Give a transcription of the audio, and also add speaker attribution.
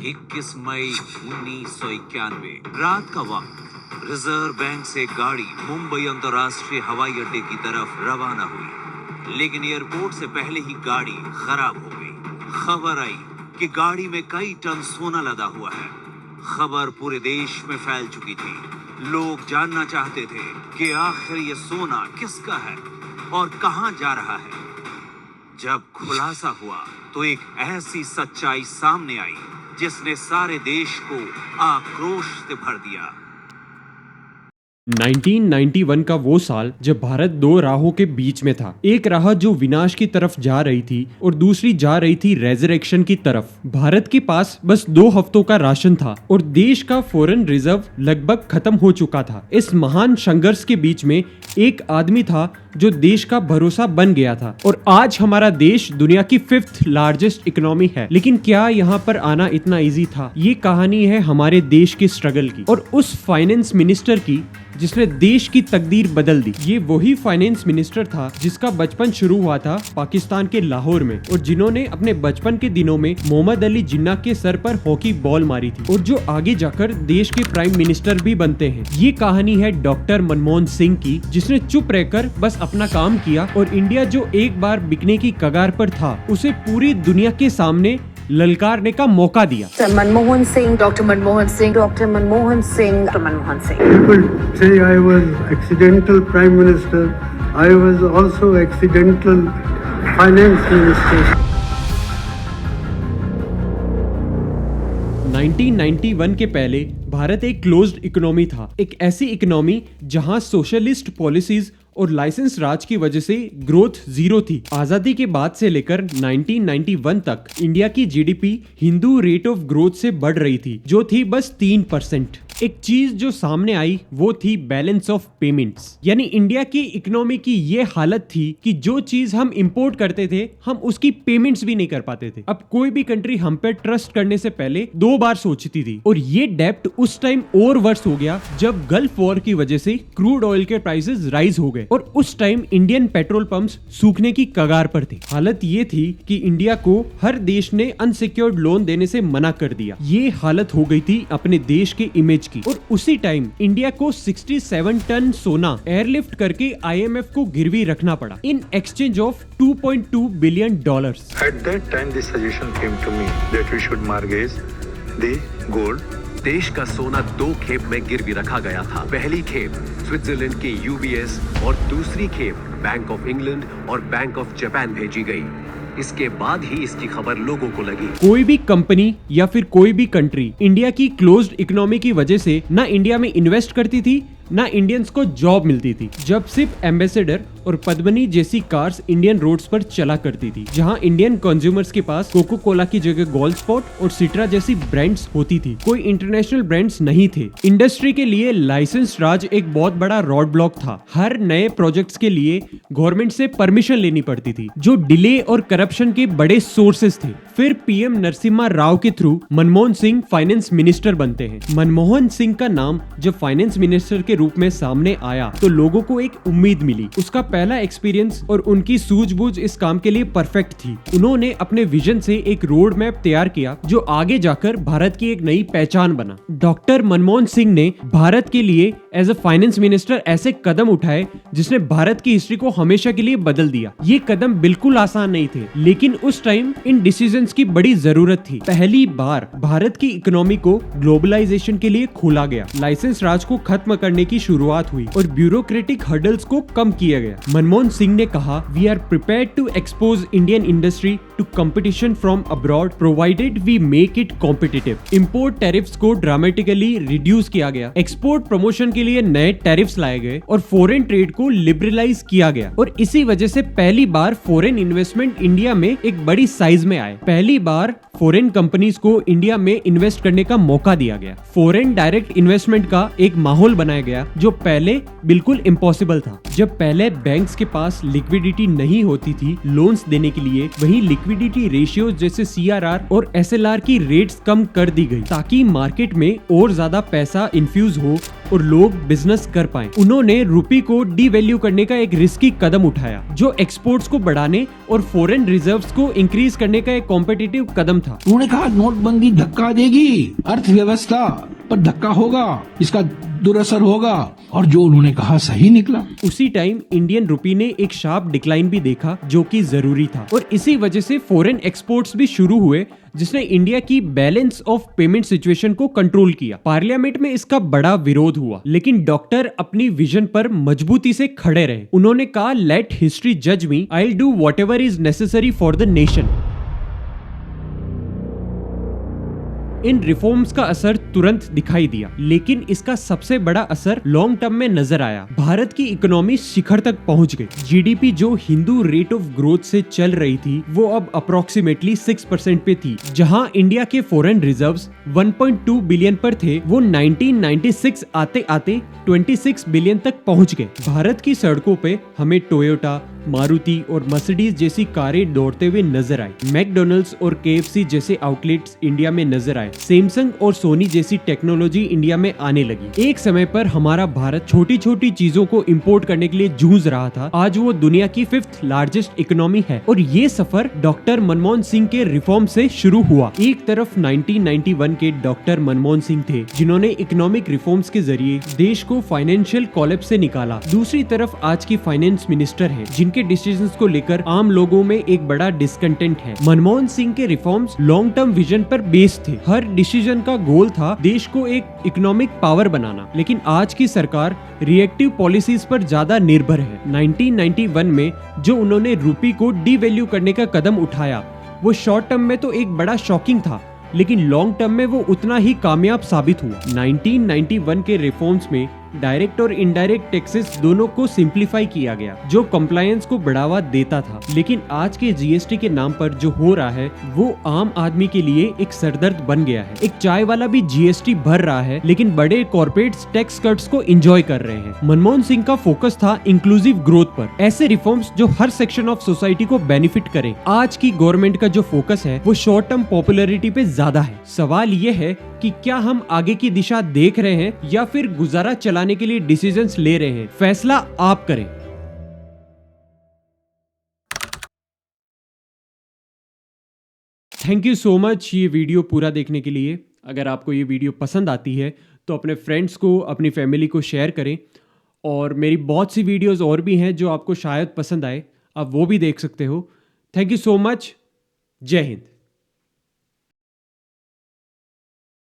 Speaker 1: 21 मई 1991 रात का वक्त रिजर्व बैंक से गाड़ी मुंबई अंतर्राष्ट्रीय हवाई अड्डे की तरफ रवाना हुई, लेकिन एयरपोर्ट से पहले ही गाड़ी खराब हो गई। खबर आई कि गाड़ी में कई टन सोना लदा हुआ है। खबर पूरे देश में फैल चुकी थी। लोग जानना चाहते थे कि आखिर ये सोना किसका है और कहां जा रहा है। जब खुलासा हुआ तो एक ऐसी सच्चाई सामने आई जिसने सारे देश को आक्रोश से भर दिया।
Speaker 2: 1991 का वो साल जब भारत दो राहों के बीच में था। एक राह जो विनाश की तरफ जा रही थी और दूसरी जा रही थी रेजरेक्शन की तरफ। भारत के पास बस 2 हफ्तों का राशन था और देश का फॉरेन रिजर्व लगभग खत्म हो चुका था। इस महान संघर्ष के बीच में एक आदमी था जो देश का भरोसा बन गया था और आज हमारा देश दुनिया की 5th लार्जेस्ट इकोनॉमी है। लेकिन क्या यहाँ पर आना इतना इजी था? ये कहानी है हमारे देश के स्ट्रगल की और उस फाइनेंस मिनिस्टर की जिसने देश की तकदीर बदल दी। ये वही फाइनेंस मिनिस्टर था जिसका बचपन शुरू हुआ था पाकिस्तान के लाहौर में और जिन्होंने अपने बचपन के दिनों में मोहम्मद अली जिन्ना के सर पर हॉकी बॉल मारी थी और जो आगे जाकर देश के प्राइम मिनिस्टर भी बनते हैं। ये कहानी है डॉक्टर मनमोहन सिंह की, जिसने चुप रहकर बस अपना काम किया और इंडिया जो एक बार बिकने की कगार पर था उसे पूरी दुनिया के सामने ललकारने का मौका दिया।
Speaker 3: Manmohan Singh, doctor Manmohan Singh, doctor Manmohan Singh, doctor Manmohan Singh.
Speaker 4: People say I was accidental prime minister. I was also accidental finance minister.
Speaker 2: 1991 के पहले भारत एक क्लोज्ड इकोनॉमी था। एक ऐसी इकोनॉमी जहां सोशलिस्ट पॉलिसीज और लाइसेंस राज की वजह से ग्रोथ 0 थी। आजादी के बाद से लेकर 1991 तक इंडिया की GDP Hindu rate of growth से बढ़ रही थी, जो थी बस 3%। एक चीज जो सामने आई वो थी बैलेंस ऑफ पेमेंट्स। यानी इंडिया की इकोनॉमी की ये हालत थी कि जो चीज हम इंपोर्ट करते थे हम उसकी पेमेंट्स भी नहीं कर पाते थे। अब कोई भी कंट्री हम पे ट्रस्ट करने से पहले 2 बार सोचती थी और ये डेप्ट उस टाइम और वर्स हो गया जब गल्फ वॉर की वजह से क्रूड ऑयल के प्राइसेस राइज हो गए और उस टाइम इंडियन पेट्रोल पंप्स सूखने की कगार पर थे। हालत ये थी कि इंडिया को हर देश ने अनसिक्योर्ड लोन देने से मना कर दिया। ये हालत हो गई थी अपने देश के इमेज की और उसी टाइम इंडिया को 67 टन सोना एयरलिफ्ट करके IMF को गिरवी रखना पड़ा in exchange of $2.2 billion.
Speaker 5: At that time the suggestion came to me that we should mortgage the gold.
Speaker 6: देश का सोना 2 खेप में गिरवी रखा गया था। पहली खेप स्विट्जरलैंड के UBS और दूसरी खेप बैंक ऑफ इंग्लैंड और बैंक ऑफ जापान भेजी गई। इसके बाद ही इसकी खबर लोगों को लगी।
Speaker 2: कोई भी कंपनी या फिर कोई भी कंट्री इंडिया की क्लोज्ड इकोनॉमी की वजह से ना इंडिया में इन्वेस्ट करती थी ना इंडियंस को जॉब मिलती थी। जब सिर्फ एम्बेसडर और पद्मनी जैसी कार्स इंडियन रोड्स पर चला करती थी, जहां इंडियन कंज्यूमर्स के पास कोको कोला की जगह गोल्ड स्पॉट और सिट्रा जैसी ब्रांड्स होती थी, कोई इंटरनेशनल ब्रांड्स नहीं थे। इंडस्ट्री के लिए लाइसेंस राज एक बहुत बड़ा रोड ब्लॉक था। हर नए प्रोजेक्ट्स के लिए गवर्नमेंट से परमिशन लेनी पड़ती थी, जो डिले और करप्शन के बड़े सोर्सेस थे। फिर PM नरसिम्हा राव के through Manmohan Singh finance minister बनते हैं। मनमोहन सिंह का नाम जब फाइनेंस मिनिस्टर के रूप में सामने आया तो लोगों को एक उम्मीद मिली। उसका पहला एक्सपीरियंस और उनकी सूझबूझ इस काम के लिए परफेक्ट थी। उन्होंने अपने विजन से एक रोड मैप तैयार किया जो आगे जाकर भारत की एक नई पहचान बना। डॉक्टर मनमोहन सिंह ने भारत के लिए एज अ फाइनेंस मिनिस्टर ऐसे कदम उठाए जिसने भारत की हिस्ट्री को हमेशा के लिए बदल दिया। ये कदम बिल्कुल आसान नहीं थे, लेकिन उस टाइम इन डिसीजंस की बड़ी जरूरत थी। पहली बार भारत की इकोनॉमी को ग्लोबलाइजेशन के लिए खोला गया, लाइसेंस राज को खत्म करने की शुरुआत हुई और ब्यूरोक्रेटिक हर्डल्स को कम किया गया। मनमोहन सिंह ने कहा, we are prepared to expose Indian industry to competition from abroad provided we make it competitive. Import tariffs को ड्रामेटिकली रिड्यूस किया गया, एक्सपोर्ट प्रमोशन के लिए नए टैरिफ्स लाए गए और फॉरेन ट्रेड को लिबरलाइज किया गया और इसी वजह से पहली बार फॉरेन इन्वेस्टमेंट इंडिया में एक बड़ी साइज में आए। पहली बार फॉरेन कंपनीज को इंडिया में इन्वेस्ट करने का मौका दिया गया। फॉरेन डायरेक्ट इन्वेस्टमेंट का एक माहौल बनाया गया जो पहले बिल्कुल इम्पॉसिबल था। जब पहले बैंक्स के पास लिक्विडिटी नहीं होती थी लोन्स देने के लिए, वहीं लिक्विडिटी रेशियो जैसे CRR और SLR की रेट्स कम कर दी गई ताकि मार्केट में और ज्यादा पैसा इन्फ्यूज हो और लोग बिजनेस कर पाए। उन्होंने रुपी को डीवैल्यू करने का एक रिस्की कदम उठाया जो एक्सपोर्ट्स को बढ़ाने और फॉरेन रिजर्व्स को इंक्रीज करने का एक कॉम्पिटिटिव कदम था।
Speaker 7: उन्होंने कहा नोटबंदी धक्का देगी अर्थव्यवस्था पर, धक्का होगा, इसका दुरअसर होगा, और जो उन्होंने कहा सही निकला।
Speaker 2: उसी टाइम इंडियन रुपी ने एक शार्प डिक्लाइन भी देखा जो कि जरूरी था, और इसी वजह से फॉरेन एक्सपोर्ट्स भी शुरू हुए जिसने इंडिया की बैलेंस ऑफ पेमेंट सिचुएशन को कंट्रोल किया। पार्लियामेंट में इसका बड़ा विरोध हुआ, लेकिन डॉक्टर अपनी विजन पर मजबूती से खड़े रहे। उन्होंने कहा, लेट हिस्ट्री जज me, I will do whatever is necessary for the nation. इन रिफॉर्म्स का असर तुरंत दिखाई दिया, लेकिन इसका सबसे बड़ा असर लॉन्ग टर्म में नजर आया। भारत की इकोनॉमी शिखर तक पहुंच गई। जीडीपी जो हिंदू रेट ऑफ ग्रोथ से चल रही थी वो अब अप्रोक्सीमेटली 6% पे थी। जहां इंडिया के फॉरेन रिजर्व्स 1.2 बिलियन पर थे, वो 1996 आते आते 26 बिलियन तक पहुंच गए। भारत की सड़कों पे हमें टोयोटा, मारुति और मर्सिडीज जैसी कारें दौड़ते हुए नजर आए। मैकडॉनल्ड्स और केएफसी जैसे आउटलेट्स इंडिया में नजर आए। सैमसंग और सोनी जैसी टेक्नोलॉजी इंडिया में आने लगी। एक समय पर हमारा भारत छोटी छोटी चीजों को इंपोर्ट करने के लिए जूझ रहा था। आज वो दुनिया की 5th लार्जेस्ट इकोनॉमी है, और ये सफर डॉक्टर मनमोहन सिंह के रिफॉर्म से शुरू हुआ। एक तरफ 1991 के डॉक्टर मनमोहन सिंह थे जिन्होंने इकोनॉमिक रिफॉर्म्स के जरिए देश को फाइनेंशियल कोलैप्स से निकाला। दूसरी तरफ आज की फाइनेंस मिनिस्टर है जिनके डिसीजंस को लेकर आम लोगों में एक बड़ा डिस्कंटेंट है। मनमोहन सिंह के रिफॉर्म्स लॉन्ग टर्म विजन पर बेस्ड थे। हर डिसीजन का गोल था देश को एक इकोनॉमिक पावर बनाना, लेकिन आज की सरकार रिएक्टिव पॉलिसीज पर ज्यादा निर्भर है। 1991 में जो उन्होंने रुपी को डीवैल्यू करने का कदम उठाया वो शॉर्ट टर्म में तो एक बड़ा शॉकिंग था, लेकिन लॉन्ग टर्म में वो उतना ही कामयाब साबित हुआ। 1991 के रिफॉर्म्स में डायरेक्ट और इनडायरेक्ट टैक्सेस दोनों को सिंप्लीफाई किया गया जो कंप्लायंस को बढ़ावा देता था। लेकिन आज के जीएसटी के नाम पर जो हो रहा है वो आम आदमी के लिए एक सरदर्द बन गया है। एक चाय वाला भी जीएसटी भर रहा है, लेकिन बड़े कॉर्पोरेट्स टैक्स कट्स को एंजॉय कर रहे हैं। मनमोहन सिंह का फोकस था इंक्लूसिव ग्रोथ पर, ऐसे रिफॉर्म्स जो हर सेक्शन ऑफ सोसाइटी को बेनिफिट करें। आज की गवर्नमेंट का जो फोकस है वो शॉर्ट टर्म पॉपुलैरिटी पे ज्यादा है। सवाल ये है कि क्या हम आगे की दिशा देख रहे हैं या फिर गुजारा चलाने के लिए डिसीजंस ले रहे हैं? फैसला आप करें। थैंक यू सो मच ये वीडियो पूरा देखने के लिए। अगर आपको ये वीडियो पसंद आती है तो अपने फ्रेंड्स को, अपनी फैमिली को शेयर करें, और मेरी बहुत सी वीडियोस और भी हैं जो आपको शायद पसंद आए, आप वो भी देख सकते हो। Thank you so much. जय हिंद।